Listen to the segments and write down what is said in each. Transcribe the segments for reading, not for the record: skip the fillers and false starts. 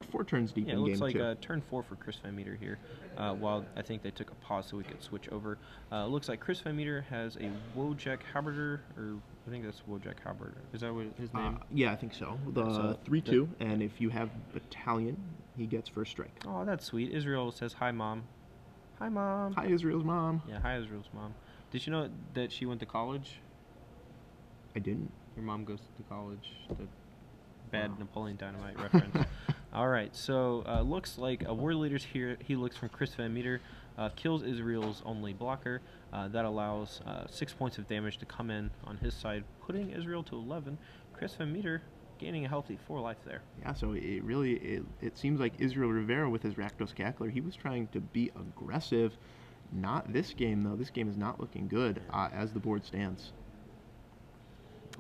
4 turns deep Yeah, it in looks game like 2. turn 4 for Chris VanMeter here. While I think they took a pause so we could switch over. Looks like Chris VanMeter has a Wojak Haberder, or I think that's Wojak Haberder. Is that what his name? Yeah, I think so. Yeah, The so 3-2, and if you have Battalion, he gets first strike. oh, that's sweet. Israel says hi, mom. Hi, mom. Hi, Israel's mom. Yeah, hi, Israel's mom. Did you know that she went to college? I didn't. Your mom goes to college. The bad Napoleon Dynamite reference. All right, so looks like a war leader's here. He looks from Chris VanMeter, kills Israel's only blocker. That allows 6 points of damage to come in on his side, putting Israel to 11. Chris VanMeter gaining a healthy 4 life there. Yeah, so it seems like Israel Rivera with his Rakdos Cackler, he was trying to be aggressive. Not this game, though. This game is not looking good as the board stands.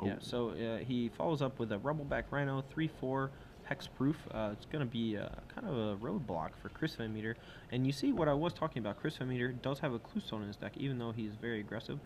Oh. Yeah, so he follows up with a Rubbleback Rhino, 3-4 hexproof. It's going to be kind of a roadblock for Chris VanMeter. And you see what I was talking about. Chris VanMeter does have a Cluestone in his deck, even though he's very aggressive.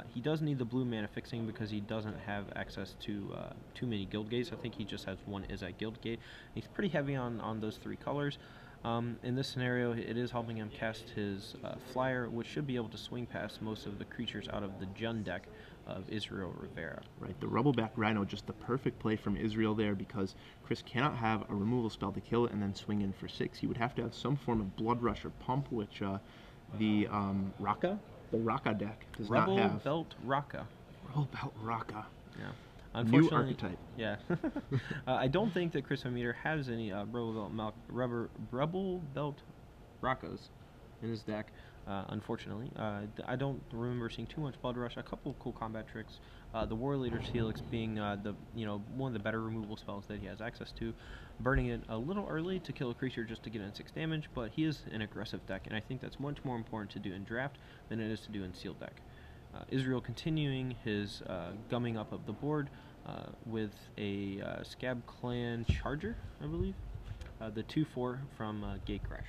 He does need the blue mana fixing because he doesn't have access to too many guild gates. I think he just has one Izzet guild gate. He's pretty heavy on those 3 colors. In this scenario, it is helping him cast his flyer, which should be able to swing past most of the creatures out of the Jund deck of Israel Rivera. Right, the Rubbleback Rhino, just the perfect play from Israel there because Chris cannot have a removal spell to kill it and then swing in for 6. He would have to have some form of Blood Rush or Pump, which the Raka deck does not have. Rebel Belt Raka. Rebel Belt Raka. Yeah. New archetype. Yeah. I don't think that Chris VanMeter has any Rebel Belt Rakas in his deck. Unfortunately, I don't remember seeing too much Blood Rush. A couple of cool combat tricks. The War Leader's Helix being one of the better removal spells that he has access to, burning it a little early to kill a creature just to get in 6 damage. But he is an aggressive deck, and I think that's much more important to do in draft than it is to do in sealed deck. Israel continuing his gumming up of the board with a Scab Clan Charger, I believe, the 2/4 from Gatecrash.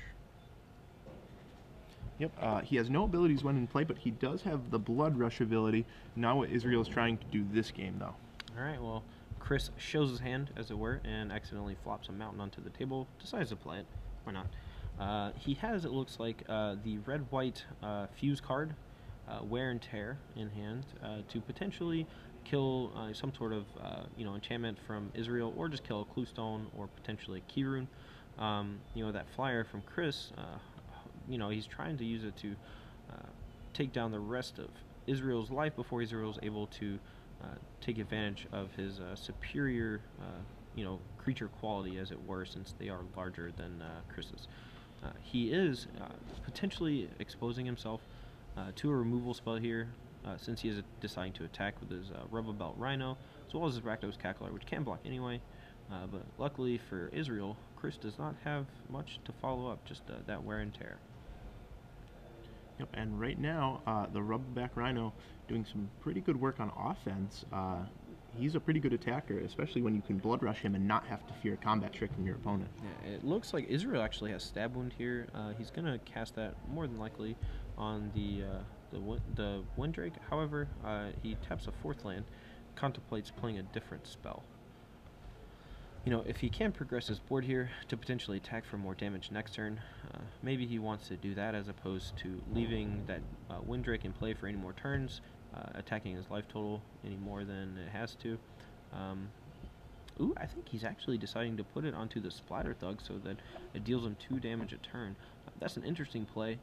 Yep, he has no abilities when in play, but he does have the Blood Rush ability. Not what Israel is trying to do this game, though. Alright, well, Chris shows his hand, as it were, and accidentally flops a mountain onto the table, decides to play it. Why not? He has, it looks like, the red-white fuse card, Wear and Tear, in hand, to potentially kill some sort of enchantment from Israel, or just kill a Cluestone, or potentially a Keyrune. That flyer from Chris, he's trying to use it to take down the rest of Israel's life before Israel's able to take advantage of his superior, creature quality, as it were, since they are larger than Chris's. He is potentially exposing himself to a removal spell here, since he is deciding to attack with his Rubber Belt Rhino, as well as his Rakdos Cackler, which can block anyway. But luckily for Israel, Chris does not have much to follow up, just that Wear and Tear. Yep, and right now, the Rubbleback Rhino doing some pretty good work on offense. He's a pretty good attacker, especially when you can Blood Rush him and not have to fear a combat trick from your opponent. Yeah, it looks like Israel actually has Stab Wound here. He's going to cast that more than likely on the Windrake. However, he taps a 4th land, contemplates playing a different spell. If he can progress his board here to potentially attack for more damage next turn, maybe he wants to do that as opposed to leaving that Windrake in play for any more turns, attacking his life total any more than it has to. I think he's actually deciding to put it onto the Splatter Thug so that it deals him 2 damage a turn. That's an interesting play,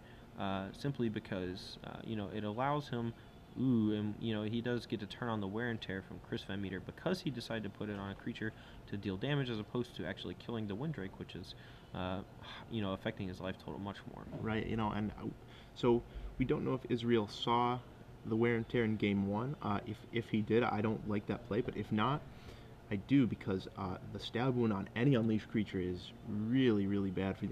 simply because, it allows him. And he does get to turn on the Wear and Tear from Chris VanMeter because he decided to put it on a creature to deal damage as opposed to actually killing the Windrake, which is, affecting his life total much more. Right, and so we don't know if Israel saw the Wear and Tear in game 1. If he did, I don't like that play, but if not, I do, because the Stab Wound on any Unleashed creature is really, really bad for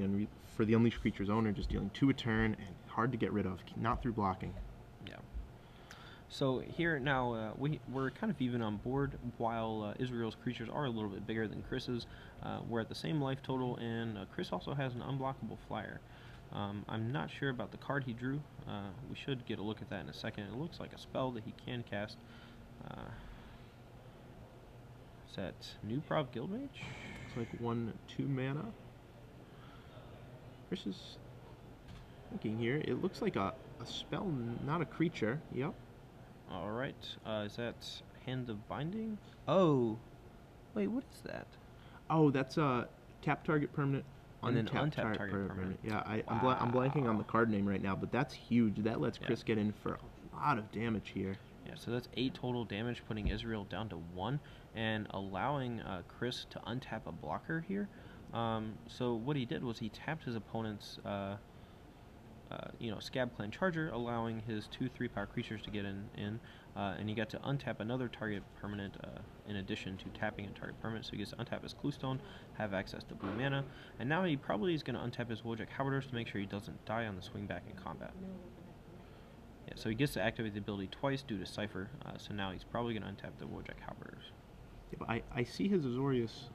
the Unleashed creature's owner, just dealing 2 a turn and hard to get rid of, not through blocking. Yeah. So here now, we're kind of even on board, while Israel's creatures are a little bit bigger than Chris's. We're at the same life total, and Chris also has an unblockable flyer. I'm not sure about the card he drew. We should get a look at that in a second. It looks like a spell that he can cast. Is that New Prov Guildmage? It's like 1/2 mana. Chris is thinking here. It looks like a spell, not a creature. Yep. All right. Is that Hand of Binding? Oh, wait, what is that? Oh, that's a tap target permanent. And then untap target permanent. Yeah, I'm blanking on the card name right now, but that's huge. That lets Chris get in for a lot of damage here. Yeah, so that's 8 total damage, putting Israel down to 1, and allowing Chris to untap a blocker here. So what he did was he tapped his opponent's, Scab Clan Charger, allowing his 2/3 power creatures to get in, and he got to untap another target permanent in addition to tapping a target permanent. So he gets to untap his Cluestone, have access to blue mana, and now he probably is going to untap his Wojak Halberders to make sure he doesn't die on the swing back in combat. Yeah, so he gets to activate the ability twice due to Cypher, so now he's probably going to untap the Wojak Halberders. Yeah, but I see his Azorius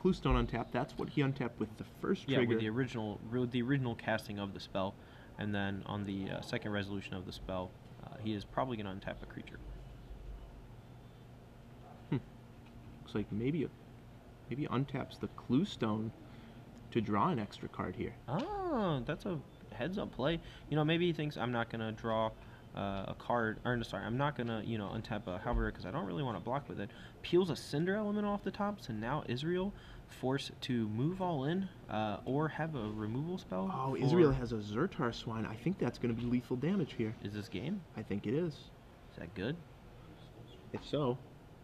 Cluestone untapped. That's what he untapped with the first trigger. Yeah, with the original casting of the spell, and then on the second resolution of the spell, he is probably going to untap a creature. Looks like maybe untaps the Cluestone to draw an extra card here. Oh, that's a heads-up play. Maybe he thinks I'm not going to draw a card, or sorry, I'm not going to, untap a Halberdier because I don't really want to block with it. Peels a Cinder Element off the top, so now Israel forced to move all in or have a removal spell. Oh, Israel has a Zertar Swine. I think that's going to be lethal damage here. Is this game? I think it is. Is that good? If so.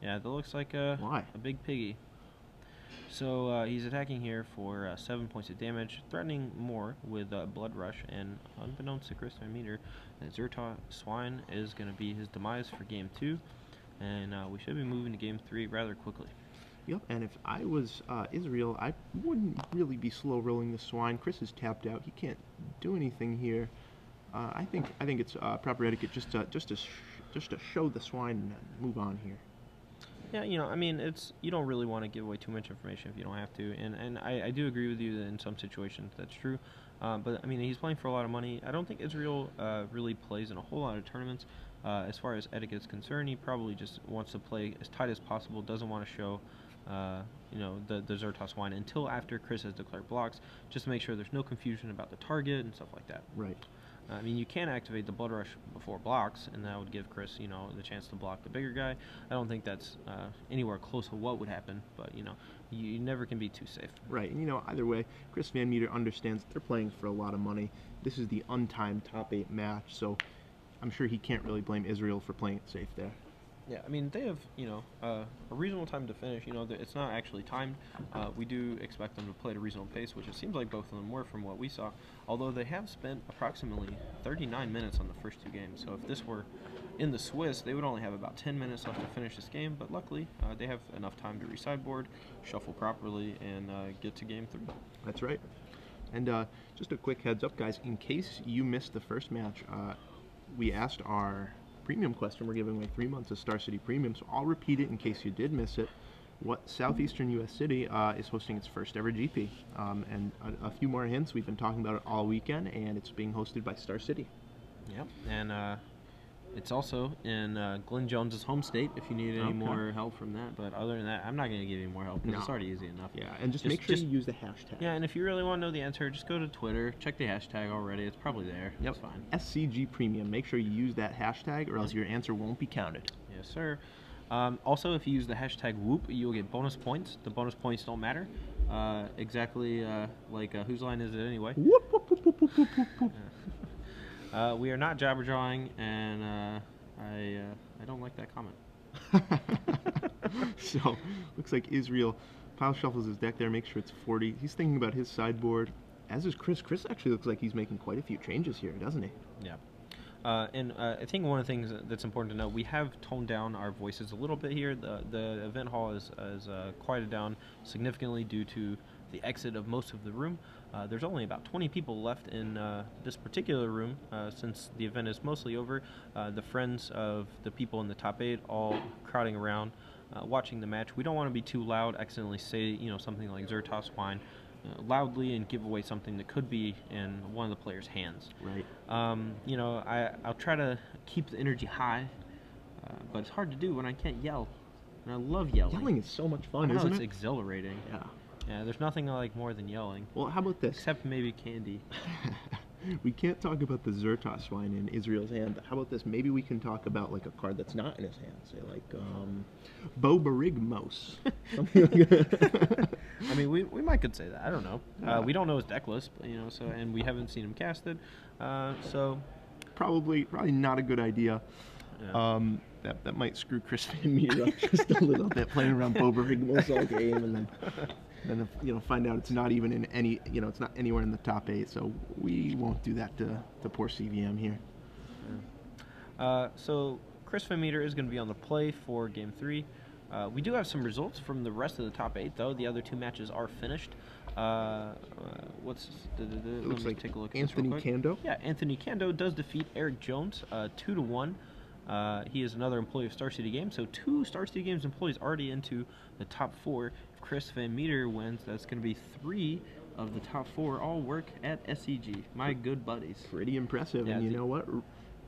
Yeah, that looks like a big piggy. So he's attacking here for 7 points of damage, threatening more with Blood Rush, and unbeknownst to Chris VanMeter, Zertar Swine is going to be his demise for Game 2, and we should be moving to Game 3 rather quickly. Yep, and if I was Israel, I wouldn't really be slow rolling the Swine. Chris is tapped out; he can't do anything here. I think it's proper etiquette just to show the Swine and move on here. Yeah, you don't really want to give away too much information if you don't have to, and I do agree with you that in some situations that's true, but he's playing for a lot of money. I don't think Israel really plays in a whole lot of tournaments. As far as etiquette is concerned, he probably just wants to play as tight as possible, doesn't want to show the Zertar Swine until after Chris has declared blocks, just to make sure there's no confusion about the target and stuff like that. Right. You can activate the Blood Rush before blocks, and that would give Chris, the chance to block the bigger guy. I don't think that's anywhere close to what would happen, but, you never can be too safe. Right, and, either way, Chris VanMeter understands that they're playing for a lot of money. This is the untimed top 8 match, so I'm sure he can't really blame Israel for playing it safe there. Yeah, they have, a reasonable time to finish. It's not actually timed. We do expect them to play at a reasonable pace, which it seems like both of them were from what we saw. Although they have spent approximately 39 minutes on the first 2 games. So if this were in the Swiss, they would only have about 10 minutes left to finish this game. But luckily, they have enough time to resideboard, shuffle properly, and get to Game 3. That's right. And just a quick heads up, guys, in case you missed the first match, we asked our premium question. We're giving away 3 months of Star City Premium, so I'll repeat it in case you did miss it. What Southeastern U.S. City is hosting its first ever GP, and a few more hints. We've been talking about it all weekend, and it's being hosted by Star City. Yep, and it's also in Glenn Jones's home state. If you need any more help from that, but other than that, I'm not going to give you more help because it's already easy enough. Yeah, and just make sure you use the hashtag. Yeah, and if you really want to know the answer, just go to Twitter, check the hashtag already. It's probably there. Yep, it's fine. SCG Premium. Make sure you use that hashtag, or else your answer won't be counted. Yes, sir. Also, if you use the hashtag Whoop, you'll get bonus points. The bonus points don't matter. Exactly like whose line is it anyway? Whoop, whoop, whoop, whoop, whoop, whoop, whoop. We are not jabber-jawing, and I don't like that comment. So, looks like Israel pile shuffles his deck there, make sure it's 40. He's thinking about his sideboard, as is Chris. Chris actually looks like he's making quite a few changes here, doesn't he? Yeah. And I think one of the things that's important to know, we have toned down our voices a little bit here. The event hall is quieted down significantly due to the exit of most of the room. There's only about 20 people left in this particular room since the event is mostly over. The friends of the people in the top 8 all crowding around, watching the match. We don't want to be too loud, accidentally say something like Zertar Swine loudly and give away something that could be in one of the players' hands. Right. I'll try to keep the energy high, but it's hard to do when I can't yell. And I love yelling. Yelling is so much fun, isn't it? isn't It's it? exhilarating. Yeah. Yeah, there's nothing I like more than yelling, Well, how about this? except maybe candy. We can't talk about the Zertos swine in Israel's hand, but how about this? Maybe we can talk about like a card that's not in his hand, say like Bobarigmos. Something like that. I mean, we might could say that. I don't know. We don't know his deck list, but, so and we haven't seen him casted, so Probably not a good idea. yeah. That might screw Chris VanMeter up just a little bit, playing around Bobarigmos all game, and then find out it's not even in any, it's not anywhere in the top 8. So we won't do that to poor CVM here. So Chris VanMeter is going to be on the play for Game 3. We do have some results from the rest of the top 8, though. The other 2 matches are finished. It looks like take a look at Anthony this real quick. Kando. Yeah, Anthony Kando does defeat Eric Jones 2-1. He is another employee of Star City Games, so 2 Star City Games employees already into the top 4. If Chris VanMeter wins, that's going to be 3 of the top 4 all work at SCG. My good buddies. Pretty impressive, Yeah, and you know what?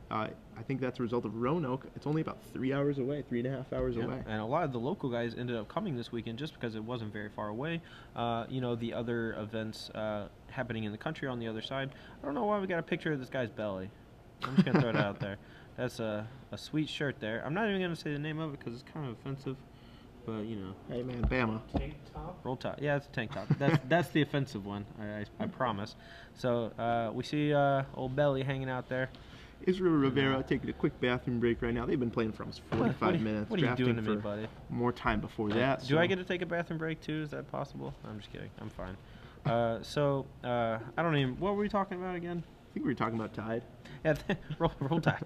I think that's a result of Roanoke. It's only about 3 hours away, 3.5 hours away. And a lot of the local guys ended up coming this weekend just because it wasn't very far away. The other events happening in the country on the other side. I don't know why we got a picture of this guy's belly. I'm just going to throw it out there. That's a sweet shirt there. I'm not even going to say the name of it because it's kind of offensive. But, Hey, man, Bama. Tank top? Roll top. Yeah, it's a tank top. That's the offensive one, I promise. So we see old belly hanging out there. Israel Rivera taking a quick bathroom break right now. They've been playing for almost 45 minutes. What are you drafting doing to me, for buddy? more time before that. Do I get to take a bathroom break too? Is that possible? I'm just kidding. I'm fine. I don't even. What were we talking about again? I think we were talking about Tide. Yeah, roll tide.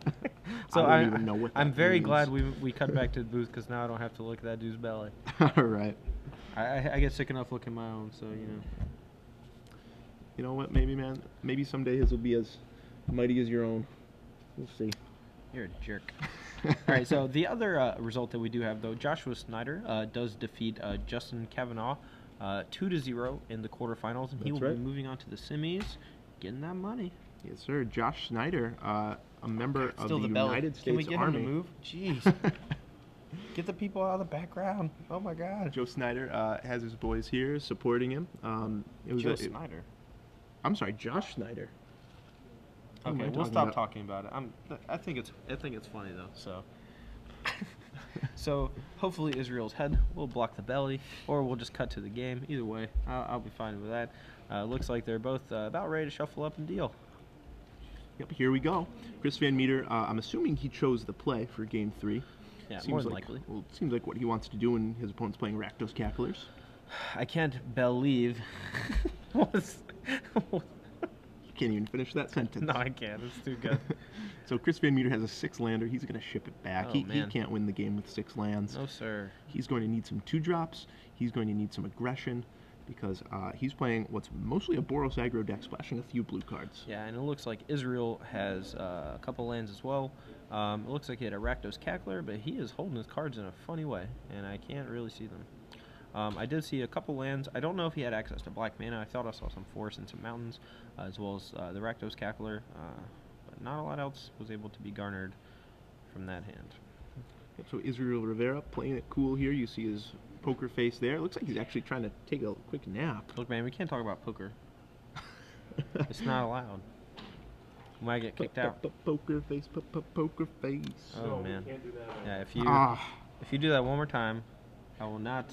I don't even know what that I'm very means. glad we cut back to the booth because now I don't have to look at that dude's belly. All right. I get sick enough looking at my own, so You know what? Maybe, man. Maybe someday his will be as mighty as your own. We'll see. You're a jerk. All right, so the other result that we do have, though, Joshua Snyder does defeat Justin Kavanaugh 2-0 in the quarterfinals, and he will That's right. be moving on to the semis, getting that money. Yes, sir. Josh Snyder, a member of the belly. United Can we States get Army. him to move? Jeez. Get the people out of the background. Oh, my God. Joe Snyder has his boys here supporting him. It was Joe Snyder. I'm sorry, Josh Snyder. What am I Okay, we'll talking stop about? talking about it. I think it's funny though. So, so hopefully Israel's head will block the belly, or we'll just cut to the game. Either way, I'll be fine with that. Looks like they're both about ready to shuffle up and deal. Yep, here we go. Chris VanMeter, I'm assuming he chose the play for Game 3. Yeah, Seems more than like, likely. Well, it seems like what he wants to do when his opponent's playing Rakdos Cacklers. I can't believe. You can't even finish that sentence. No, I can't. It's too good. So Chris VanMeter has a 6-lander. He's going to ship it back. Oh, he man. can't win the game with 6 lands. No, sir. He's going to need some 2-drops. He's going to need some aggression because he's playing what's mostly a Boros aggro deck, splashing a few blue cards. Yeah, and it looks like Israel has a couple lands as well. It looks like he had a Rakdos Cackler, but he is holding his cards in a funny way, and I can't really see them. I did see a couple lands. I don't know if he had access to black mana. I thought I saw some forests and some mountains, as well as the Rakdos Cackler, but not a lot else was able to be garnered from that hand. Yep, so Israel Rivera playing it cool here. You see his poker face there. It looks like he's actually trying to take a quick nap. Look, man, we can't talk about poker. It's not allowed. We might get kicked out. Poker face, poker face. Oh, No, man. we can't do that. Yeah, if you do that one more time, I will not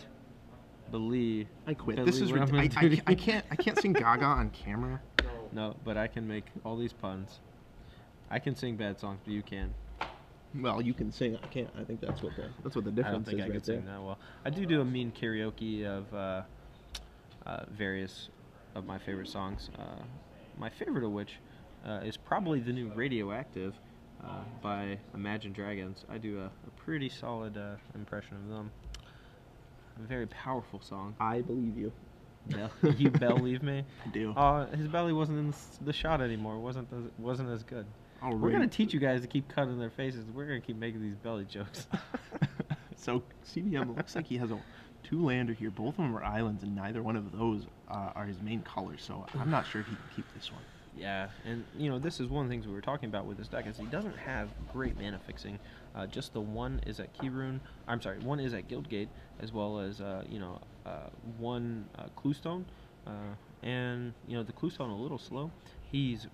believe. I quit. Billy This is Rum and ridiculous. I Duty. can't sing Gaga on camera. No. No, but I can make all these puns. I can sing bad songs, but you can. Well, you can sing. I can't. I think that's what the I difference don't think is I right can sing there. that well. I do a mean karaoke of various of my favorite songs. My favorite of which is probably the new Radioactive by Imagine Dragons. I do a pretty solid impression of them. A very powerful song. I believe you. You believe me? I do. His belly wasn't in the shot anymore. It wasn't as good. All We're right. gonna teach you guys to keep cutting their faces. We're gonna keep making these belly jokes. So CBM looks like he has a 2-lander here. Both of them are islands, and neither one of those are his main colors. So I'm not sure if he can keep this one. Yeah, and you know this is one of the things we were talking about with this deck is he doesn't have great mana fixing. Just the one is at Keyrune. I'm sorry, one is at Guildgate, as well as one Cluestone, and the Cluestone a little slow. He's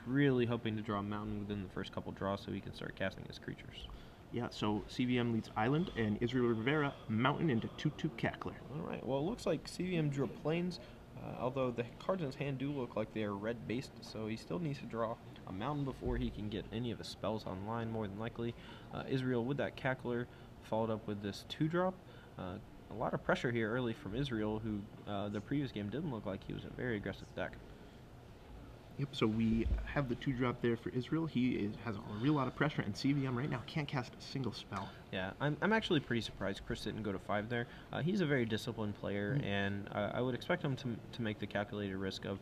really hoping to draw a mountain within the first couple draws so he can start casting his creatures. Yeah, so CVM leads Island, and Israel Rivera Mountain into 2/2 Cackler. All right. Well, it looks like CVM drew a Plains, although the cards in his hand do look like they are red-based, so he still needs to draw a mountain before he can get any of his spells online, more than likely. Israel with that Cackler, followed up with this 2-drop. A lot of pressure here early from Israel, who the previous game didn't look like he was a very aggressive deck. Yep, so we have the 2-drop there for Israel. He has a real lot of pressure, and CVM right now can't cast a single spell. Yeah, I'm actually pretty surprised Chris didn't go to 5 there. He's a very disciplined player, and I would expect him to make the calculated risk of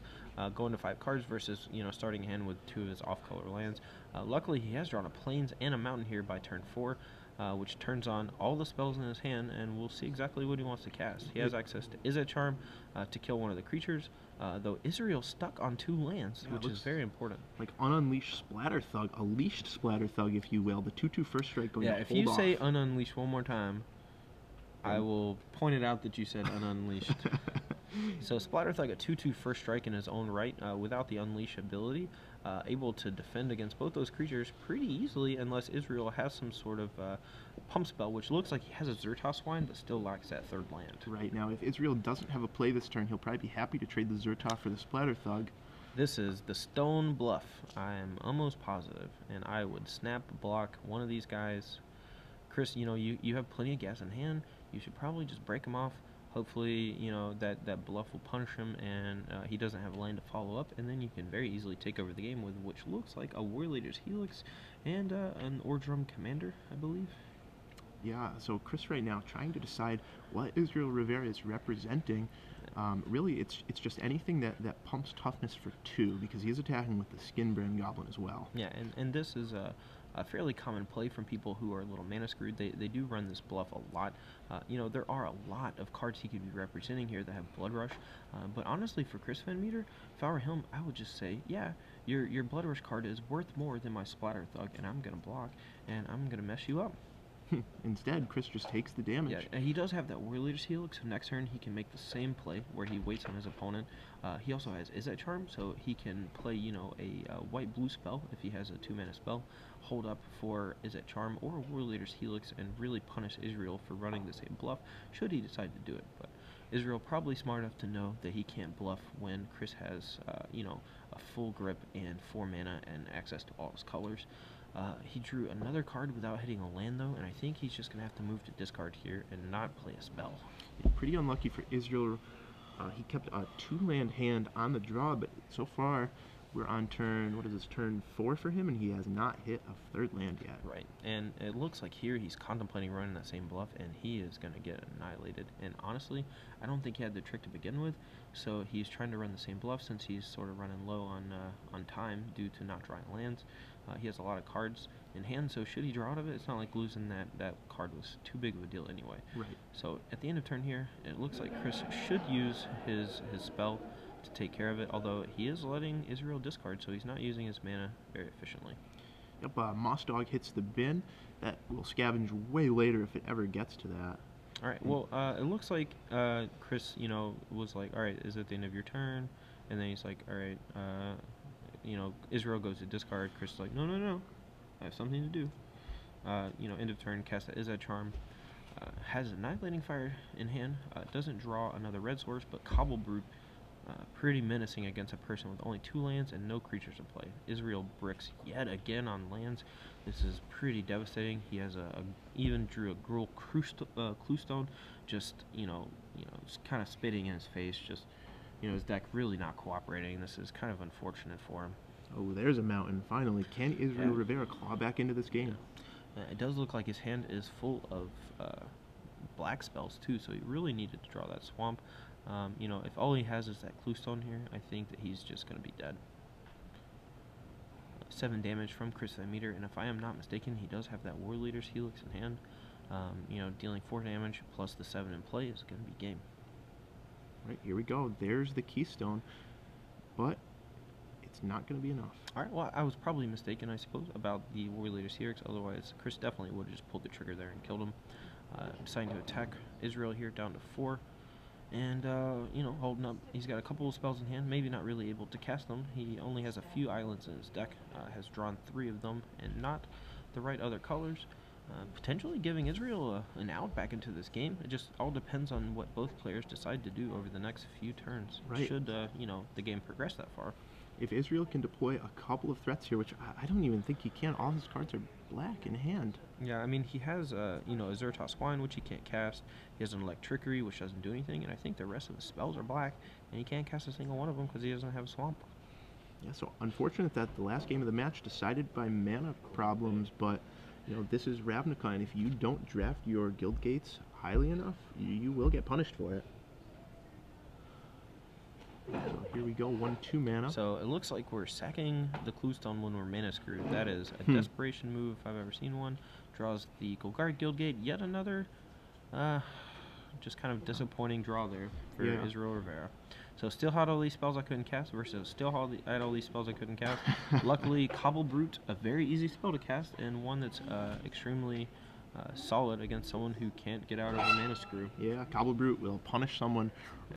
going to 5 cards versus starting a hand with 2 of his off-color lands. Luckily, he has drawn a Plains and a Mountain here by turn 4. Which turns on all the spells in his hand, and we'll see exactly what he wants to cast. He has access to SCGCHAR to kill one of the creatures, though Israel's stuck on 2 lands, which is very important. Like Ununleashed Splatter Thug, a leashed Splatter Thug, if you will. The 2/2 first strike going to hold off. Yeah, if you say Ununleashed one more time, I will point it out that you said Ununleashed. So Splatter Thug, a 2/2 first strike in his own right, without the Unleash ability, able to defend against both those creatures pretty easily, unless Israel has some sort of pump spell, which looks like he has a Zertos Wine, but still lacks that 3rd land. Right, now if Israel doesn't have a play this turn, he'll probably be happy to trade the Zertos for the Splatter Thug. This is the Stone Bluff, I am almost positive, and I would snap block one of these guys. Chris, you have plenty of gas in hand, you should probably just break him off. Hopefully, that bluff will punish him, and he doesn't have land to follow up, and then you can very easily take over the game with which looks like a War Leader's Helix and an Ordrum Commander, I believe. Yeah, so Chris right now trying to decide what Israel Rivera is representing. Really, it's just anything that pumps toughness for 2, because he's attacking with the Skinbrand Goblin as well. Yeah, and this is a fairly common play from people who are a little mana screwed. They do run this bluff a lot. There are a lot of cards he could be representing here that have Blood Rush. But honestly, for Chris VanMeter, if I were him, I would just say, yeah, your Blood Rush card is worth more than my Splatter Thug, and I'm going to block, and I'm going to mess you up. Instead, Chris just takes the damage. Yeah, and he does have that War Leader's Helix, so next turn he can make the same play where he waits on his opponent. He also has SCGCHAR, so he can play, a white-blue spell if he has a 2-mana spell, hold up for SCGCHAR or a War Leader's Helix, and really punish Israel for running the same bluff, should he decide to do it. But Israel probably smart enough to know that he can't bluff when Chris has, a full grip and 4 mana and access to all his colors. He drew another card without hitting a land, though, and I think he's just going to have to move to discard here and not play a spell. Yeah, pretty unlucky for Israel. He kept a 2-land hand on the draw, but so far we're on turn, turn 4 for him, and he has not hit a 3rd land yet. Right, and it looks like here he's contemplating running that same bluff, and he is going to get annihilated. And honestly, I don't think he had the trick to begin with, so he's trying to run the same bluff since he's sort of running low on time due to not drawing lands. He has a lot of cards in hand, so should he draw out of it, it's not like losing that card was too big of a deal anyway. Right. So at the end of turn here, it looks like Chris should use his spell to take care of it, although he is letting Israel discard, so he's not using his mana very efficiently. Yep, Moss Dog hits the bin. That will scavenge way later if it ever gets to that. All right, well, it looks like Chris, was like, all right, is it the end of your turn? And then he's like, all right, Israel goes to discard. Chris is like, no, I have something to do. End of turn, cast that SCGCHAR. Has Annihilating Fire in hand. Doesn't draw another red source, but Cobble Brute, pretty menacing against a person with only 2 lands and no creatures to play. Israel bricks yet again on lands. This is pretty devastating. He has even drew a Gruul Cluestone, just kind of spitting in his face. Just his deck really not cooperating. This is kind of unfortunate for him. Oh, there's a mountain. Finally, can Israel Rivera claw back into this game? It does look like his hand is full of black spells too, so he really needed to draw that swamp. If all he has is that Cluestone here, I think that he's just going to be dead. 7 damage from Chris VanMeter, and if I am not mistaken, he does have that War Leader's Helix in hand. Dealing 4 damage plus the 7 in play is going to be game. Right, here we go. There's the Keystone, but it's that's not going to be enough. All right, well, I was probably mistaken, I suppose, about the Warrior Leaders here, 'cause otherwise Chris definitely would have just pulled the trigger there and killed him. Deciding to attack Israel here down to 4. And, you know, holding up, he's got a couple of spells in hand, maybe not really able to cast them. He only has a few islands in his deck, has drawn 3 of them, and not the right other colors. Potentially giving Israel an out back into this game. It just all depends on what both players decide to do over the next few turns. Right. Should, you know, the game progress that far. If Israel can deploy a couple of threats here, which I don't even think he can, all his cards are black in hand. Yeah, I mean, he has, you know, a Zertos Wine, which he can't cast. He has an Electrickery, which doesn't do anything, and I think the rest of the spells are black, and he can't cast a single one of them because he doesn't have a Swamp. Yeah, so unfortunate that the last game of the match decided by mana problems, but, you know, this is Ravnica, and if you don't draft your guild gates highly enough, you will get punished for it. So here we go, 1/2 mana. So it looks like we're sacking the Cluestone when we're mana screwed. That is a desperation move if I've ever seen one. Draws the Golgari Guildgate. Yet another, just kind of disappointing draw there for Israel Rivera. So still had all these spells I couldn't cast versus still had all these spells I couldn't cast. Luckily, Cobble Brute, a very easy spell to cast, and one that's extremely solid against someone who can't get out of a mana screw. Yeah, Cobble Brute will punish someone